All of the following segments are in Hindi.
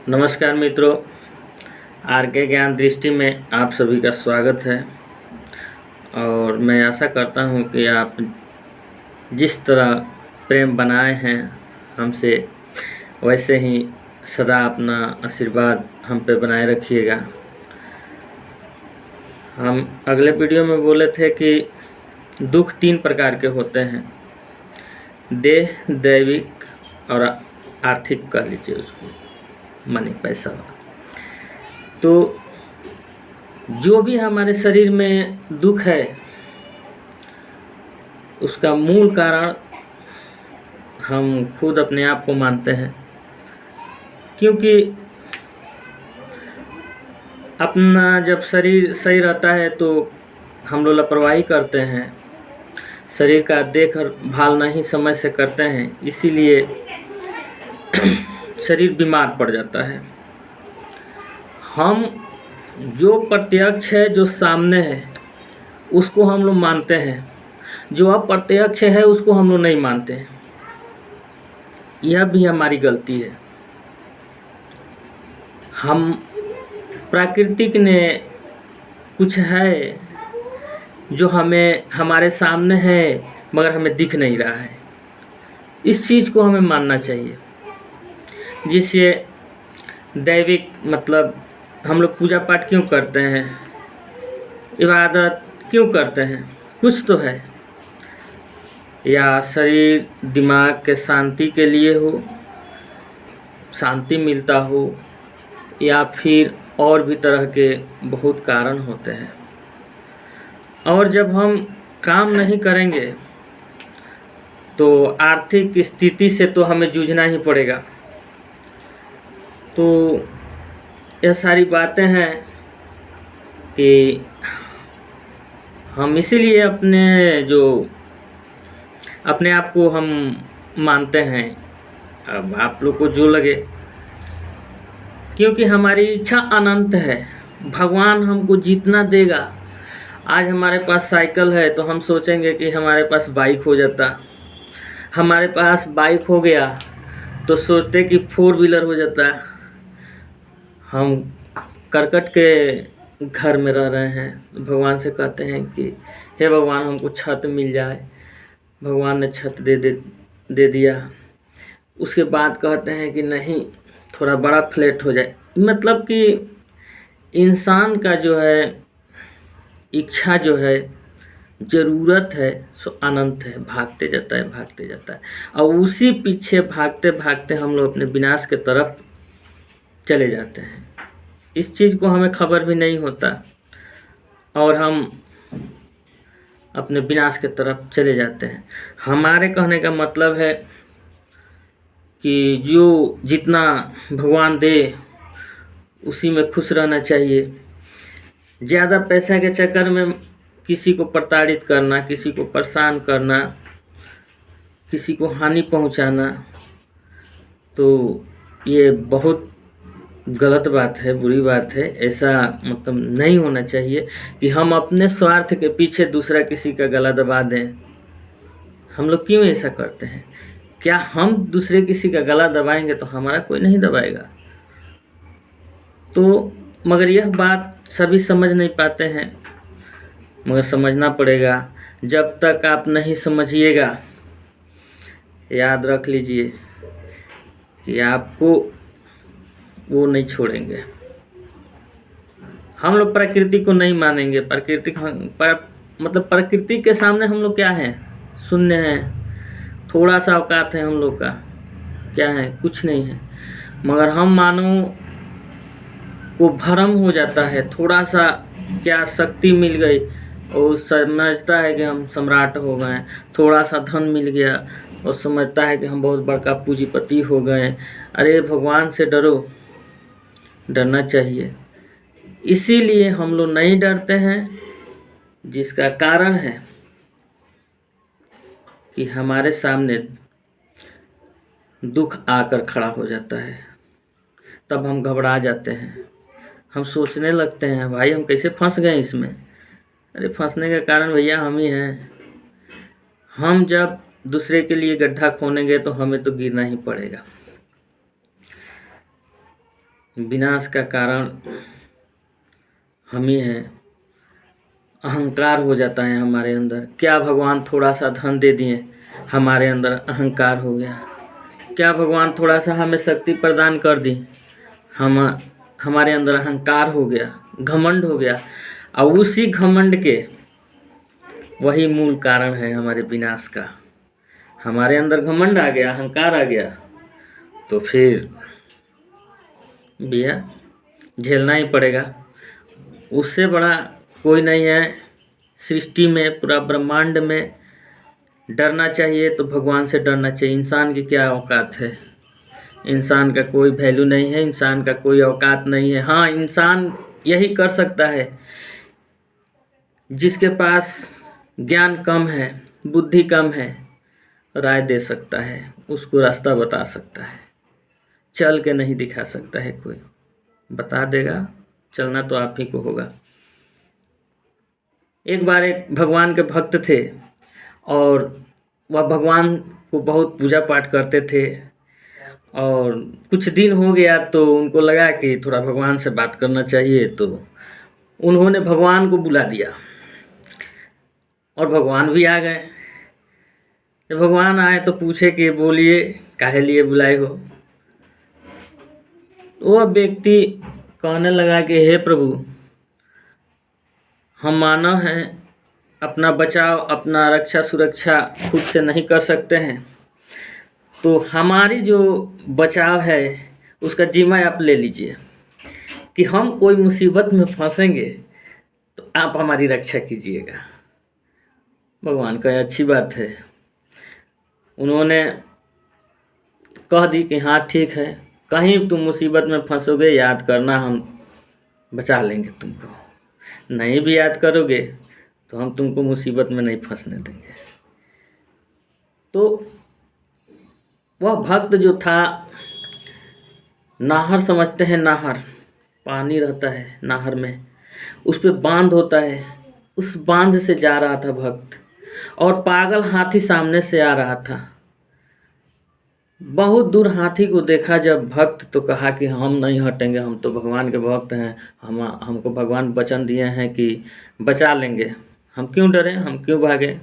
नमस्कार मित्रों, आर के ज्ञान दृष्टि में आप सभी का स्वागत है। और मैं आशा करता हूं कि आप जिस तरह प्रेम बनाए हैं हमसे, वैसे ही सदा अपना आशीर्वाद हम पे बनाए रखिएगा। हम अगले वीडियो में बोले थे कि दुख 3 प्रकार के होते हैं, देह, दैविक और आर्थिक कह लीजिए उसको, मनी, पैसा। तो जो भी हमारे शरीर में दुख है उसका मूल कारण हम खुद अपने आप को मानते हैं, क्योंकि अपना जब शरीर सही रहता है तो हम लोग लापरवाही करते हैं, शरीर का देखभाल नहीं समय से करते हैं, इसीलिए शरीर बीमार पड़ जाता है। हम जो प्रत्यक्ष है, जो सामने है, उसको हम लोग मानते हैं, जो अप्रत्यक्ष है उसको हम लोग नहीं मानते हैं। यह भी हमारी गलती है। हम प्राकृतिक ने कुछ है जो हमें हमारे सामने है मगर हमें दिख नहीं रहा है, इस चीज़ को हमें मानना चाहिए। जिससे दैविक मतलब हम लोग पूजा पाठ क्यों करते हैं, इबादत क्यों करते हैं, कुछ तो है, या शरीर दिमाग के शांति के लिए हो, शांति मिलता हो, या फिर और भी तरह के बहुत कारण होते हैं। और जब हम काम नहीं करेंगे तो आर्थिक स्थिति से तो हमें जूझना ही पड़ेगा। तो यह सारी बातें हैं कि हम इसीलिए अपने आप को हम मानते हैं। अब आप लोग को जो लगे, क्योंकि हमारी इच्छा अनंत है, भगवान हमको जितना देगा। आज हमारे पास साइकिल है तो हम सोचेंगे कि हमारे पास बाइक हो जाता, हमारे पास बाइक हो गया तो सोचते कि 4 व्हीलर हो जाता। हम करकट के घर में रह रहे हैं, भगवान से कहते हैं कि हे भगवान हमको छत मिल जाए, भगवान ने छत दे दिया। उसके बाद कहते हैं कि नहीं, थोड़ा बड़ा फ्लैट हो जाए। मतलब कि इंसान का जो है इच्छा, जो है ज़रूरत है, सो अनंत है, भागते जाता है। और उसी पीछे भागते भागते हम लोग अपने विनाश के तरफ चले जाते हैं। इस चीज़ को हमें खबर भी नहीं होता और हम अपने विनाश के तरफ चले जाते हैं। हमारे कहने का मतलब है कि जो जितना भगवान दे उसी में खुश रहना चाहिए। ज़्यादा पैसा के चक्कर में किसी को प्रताड़ित करना, किसी को परेशान करना, किसी को हानि पहुंचाना, तो ये बहुत गलत बात है, बुरी बात है। ऐसा मतलब नहीं होना चाहिए कि हम अपने स्वार्थ के पीछे दूसरा किसी का गला दबा दें। हम लोग क्यों ऐसा करते हैं? क्या हम दूसरे किसी का गला दबाएंगे तो हमारा कोई नहीं दबाएगा? तो मगर यह बात सभी समझ नहीं पाते हैं, मगर समझना पड़ेगा। जब तक आप नहीं समझिएगा, याद रख लीजिए कि आपको वो नहीं छोड़ेंगे। हम लोग प्रकृति को नहीं मानेंगे। मतलब प्रकृति के सामने हम लोग क्या हैं? शून्य हैं। थोड़ा सा औकात है हम लोग का, क्या है? कुछ नहीं है। मगर हम मानव को भ्रम हो जाता है, थोड़ा सा क्या शक्ति मिल गई और समझता है कि हम सम्राट हो गए। थोड़ा सा धन मिल गया और समझता है कि हम बहुत बड़का पूंजीपति हो गए। अरे भगवान से डरो, डरना चाहिए। इसीलिए हम लोग नहीं डरते हैं, जिसका कारण है कि हमारे सामने दुख आकर खड़ा हो जाता है, तब हम घबरा जाते हैं। हम सोचने लगते हैं भाई हम कैसे फंस गए इसमें। अरे फंसने का कारण भैया हम ही हैं। हम जब दूसरे के लिए गड्ढा खोनेंगे तो हमें तो गिरना ही पड़ेगा। विनाश का कारण हम ही हैं। अहंकार हो जाता है हमारे अंदर। क्या भगवान थोड़ा सा धन दे दिए, हमारे अंदर अहंकार हो गया। क्या भगवान थोड़ा सा हमें शक्ति प्रदान कर दी, हम हमारे अंदर अहंकार हो गया, घमंड हो गया। और उसी घमंड के वही मूल कारण है हमारे विनाश का। हमारे अंदर घमंड आ गया, अहंकार आ गया, तो फिर भैया झेलना ही पड़ेगा। उससे बड़ा कोई नहीं है सृष्टि में, पूरा ब्रह्मांड में। डरना चाहिए तो भगवान से डरना चाहिए। इंसान की क्या औकात है, इंसान का कोई वैल्यू नहीं है, इंसान का कोई औकात नहीं है। हाँ, इंसान यही कर सकता है, जिसके पास ज्ञान कम है, बुद्धि कम है, राय दे सकता है, उसको रास्ता बता सकता है। चल के नहीं दिखा सकता है कोई, बता देगा, चलना तो आप ही को होगा। एक बार एक भगवान के भक्त थे और वह भगवान को बहुत पूजा पाठ करते थे। और कुछ दिन हो गया तो उनको लगा कि थोड़ा भगवान से बात करना चाहिए, तो उन्होंने भगवान को बुला दिया और भगवान भी आ गए। जब भगवान आए तो पूछे कि बोलिए काहे लिए बुलाए हो। वह व्यक्ति कहने लगा कि हे प्रभु, हम मानव हैं, अपना बचाव, अपना रक्षा सुरक्षा खुद से नहीं कर सकते हैं, तो हमारी जो बचाव है उसका जिम्मा आप ले लीजिए कि हम कोई मुसीबत में फंसेंगे तो आप हमारी रक्षा कीजिएगा। भगवान कहे अच्छी बात है। उन्होंने कह दी कि हाँ ठीक है, कहीं तुम मुसीबत में फंसोगे याद करना, हम बचा लेंगे तुमको। नहीं भी याद करोगे तो हम तुमको मुसीबत में नहीं फंसने देंगे। तो वह भक्त जो था, नाहर समझते हैं, नाहर पानी रहता है नाहर में, उस पे बांध होता है, उस बांध से जा रहा था भक्त और पागल हाथी सामने से आ रहा था। बहुत दूर हाथी को देखा जब भक्त, तो कहा कि हम नहीं हटेंगे, हम तो भगवान के भक्त हैं, हमको भगवान वचन दिए हैं कि बचा लेंगे, हम क्यों डरें, हम क्यों भागें।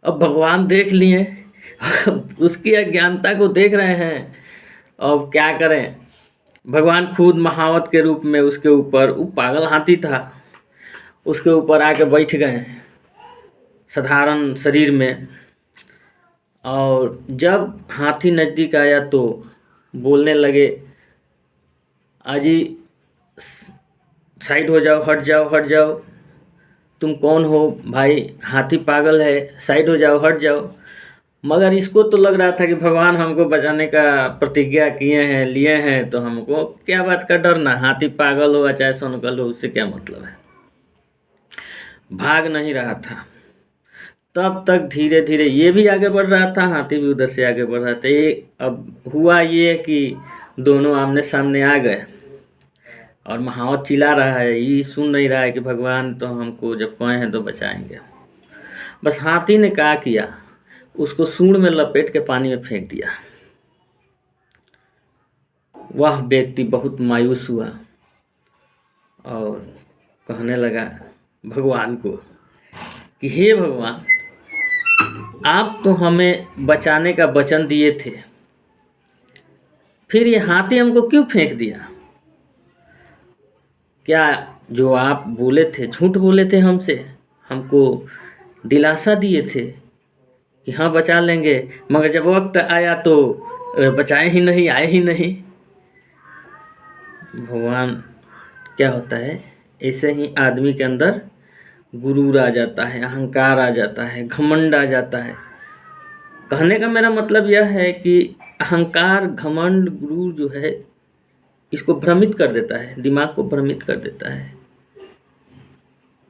अब भगवान देख लिए उसकी अज्ञानता को देख रहे हैं, अब क्या करें। भगवान खुद महावत के रूप में उसके ऊपर, वो पागल हाथी था, उसके ऊपर आके बैठ गए साधारण शरीर में। और जब हाथी नज़दीक आया तो बोलने लगे, आजी साइड हो जाओ, हट जाओ, हट जाओ, तुम कौन हो भाई, हाथी पागल है, साइड हो जाओ, हट जाओ। मगर इसको तो लग रहा था कि भगवान हमको बचाने का प्रतिज्ञा किए हैं, लिए हैं, तो हमको क्या बात का डरना, हाथी पागल हो चाहे सोनकल हो, उससे क्या मतलब है। भाग नहीं रहा था। तब तक धीरे धीरे ये भी आगे बढ़ रहा था, हाथी भी उधर से आगे बढ़ रहा था। अब हुआ ये कि दोनों आमने सामने आ गए और महावत चिल्ला रहा है, ये सुन नहीं रहा है कि भगवान तो हमको जब कहे हैं तो बचाएंगे। बस हाथी ने क्या किया, उसको सूंड में लपेट के पानी में फेंक दिया। वह व्यक्ति बहुत मायूस हुआ और कहने लगा भगवान को कि हे भगवान, आप तो हमें बचाने का वचन दिए थे, फिर ये हाथी हमको क्यों फेंक दिया। क्या जो आप बोले थे, झूठ बोले थे हमसे, हमको दिलासा दिए थे कि हाँ बचा लेंगे, मगर जब वक्त आया तो बचाए ही नहीं, आए ही नहीं। भगवान क्या होता है, ऐसे ही आदमी के अंदर गुरूर आ जाता है, अहंकार आ जाता है, घमंड आ जाता है। कहने का मेरा मतलब यह है कि अहंकार, घमंड, गुरूर जो है, इसको भ्रमित कर देता है, दिमाग को भ्रमित कर देता है।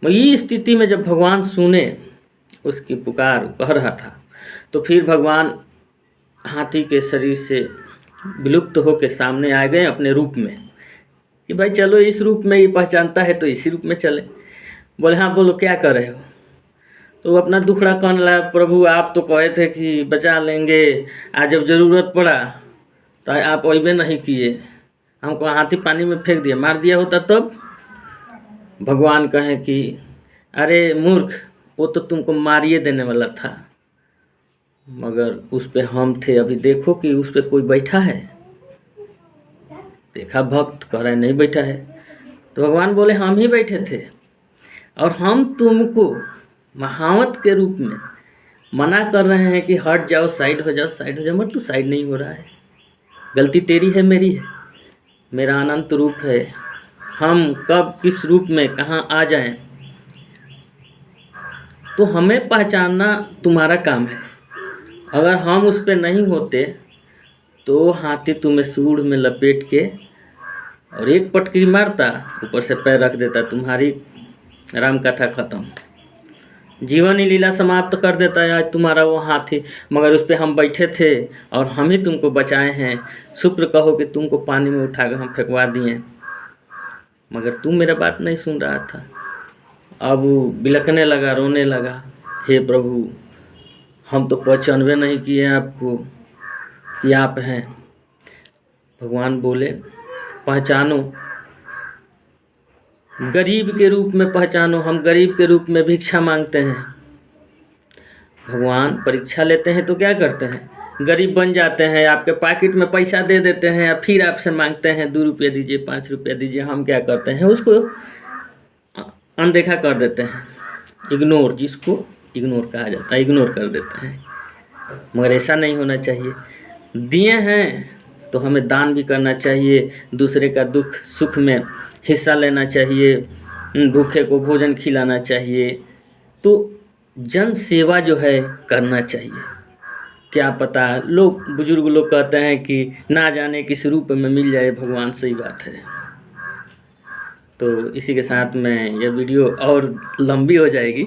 ये स्थिति में जब भगवान सुने उसकी पुकार, कह रहा था, तो फिर भगवान हाथी के शरीर से विलुप्त होकर सामने आ गए अपने रूप में कि भाई चलो इस रूप में ये पहचानता है तो इसी रूप में चले। बोले हाँ बोलो क्या कर रहे हो। तो वो अपना दुखड़ा कहने लगा, प्रभु आप तो कहे थे कि बचा लेंगे, आज जब ज़रूरत पड़ा तो आप अबे नहीं किए, हमको हाथी पानी में फेंक दिया, मार दिया होता तब भगवान कहें कि अरे मूर्ख, वो तो तुमको मारिए देने वाला था, मगर उस पे हम थे। अभी देखो कि उस पे कोई बैठा है। देखा भक्त, कह रहा है नहीं बैठा है। तो भगवान बोले हम ही बैठे थे, और हम तुमको महावत के रूप में मना कर रहे हैं कि हट जाओ, साइड हो जाओ, साइड हो जाओ, मगर तू साइड नहीं हो रहा है। गलती तेरी है, मेरी है। मेरा अनंत रूप है, हम कब किस रूप में कहाँ आ जाएं, तो हमें पहचानना तुम्हारा काम है। अगर हम उस पर नहीं होते तो हाथी तुम्हें सूंड में लपेट के और एक पटकी मारता, ऊपर से पैर रख देता, तुम्हारी राम कथा खत्म, जीवन ही लीला समाप्त कर देता है आज तुम्हारा वो हाथी। मगर उस पर हम बैठे थे और हम ही तुमको बचाए हैं। शुक्र कहो कि तुमको पानी में उठाकर हम फेंकवा दिए, मगर तू मेरा बात नहीं सुन रहा था। अब वो बिलखने लगा, रोने लगा, हे प्रभु, हम तो पहचानवे नहीं किए आपको कि आप हैं। भगवान बोले पहचानो, गरीब के रूप में पहचानो। हम गरीब के रूप में भिक्षा मांगते हैं। भगवान परीक्षा लेते हैं तो क्या करते हैं, गरीब बन जाते हैं, आपके पॉकेट में पैसा दे देते हैं, फिर आपसे मांगते हैं 2 रुपये दीजिए, 5 रुपये दीजिए। हम क्या करते हैं, उसको अनदेखा कर देते हैं, इग्नोर, जिसको इग्नोर कहा जाता है, इग्नोर कर देते हैं। मगर ऐसा नहीं होना चाहिए। दिए हैं तो हमें दान भी करना चाहिए, दूसरे का दुख सुख में हिस्सा लेना चाहिए, भूखे को भोजन खिलाना चाहिए। तो जन सेवा जो है करना चाहिए। क्या पता, लोग बुजुर्ग लोग कहते हैं कि ना जाने किस रूप में मिल जाए भगवान, सही बात है। तो इसी के साथ में यह वीडियो और लंबी हो जाएगी,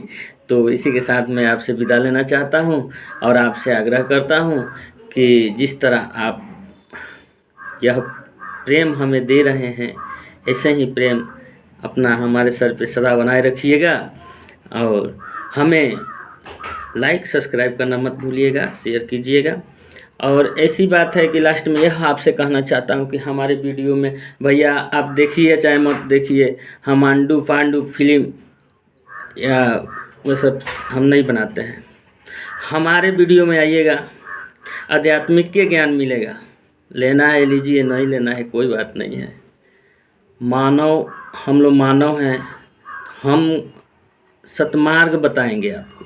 तो इसी के साथ मैं आपसे विदा लेना चाहता हूँ और आपसे आग्रह करता हूँ कि जिस तरह आप यह प्रेम हमें दे रहे हैं, ऐसे ही प्रेम अपना हमारे सर पे सदा बनाए रखिएगा। और हमें लाइक सब्सक्राइब करना मत भूलिएगा, शेयर कीजिएगा। और ऐसी बात है कि लास्ट में यह आपसे कहना चाहता हूँ कि हमारे वीडियो में भैया आप देखिए चाहे मत देखिए, हम आंडू फांडू फिल्म या वो सब हम नहीं बनाते हैं। हमारे वीडियो में आइएगा, आध्यात्मिक के ज्ञान मिलेगा। लेना है लीजिए, नहीं लेना है कोई बात नहीं है। मानव, हम लोग मानव हैं, हम सतमार्ग बताएंगे आपको।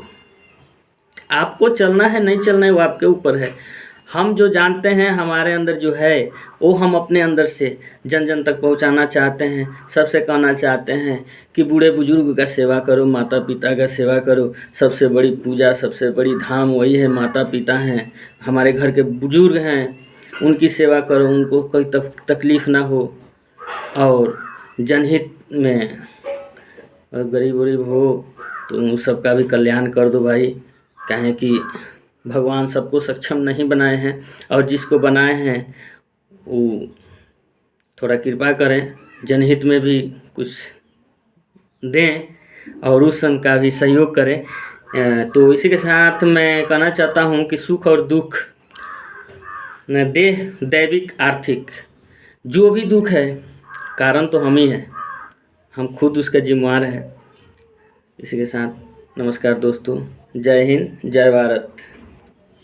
आपको चलना है नहीं चलना है वो आपके ऊपर है। हम जो जानते हैं हमारे अंदर जो है वो हम अपने अंदर से जन जन तक पहुंचाना चाहते हैं। सबसे कहना चाहते हैं कि बूढ़े बुजुर्ग का सेवा करो, माता पिता का सेवा करो। सबसे बड़ी पूजा, सबसे बड़ी धाम वही है, माता पिता हैं, हमारे घर के बुजुर्ग हैं, उनकी सेवा करो, उनको कोई तकलीफ़ ना हो। और जनहित में गरीब वरीब हो तो उन सबका भी कल्याण कर दो भाई। कहें कि भगवान सबको सक्षम नहीं बनाए हैं, और जिसको बनाए हैं वो थोड़ा कृपा करें, जनहित में भी कुछ दें और उस सन का भी सहयोग करें। तो इसी के साथ मैं कहना चाहता हूँ कि सुख और दुख, देह, दैविक, आर्थिक, जो भी दुख है कारण तो हम ही हैं, हम खुद उसका जिम्मेवार हैं। इसी के साथ नमस्कार दोस्तों, जय हिंद, जय भारत।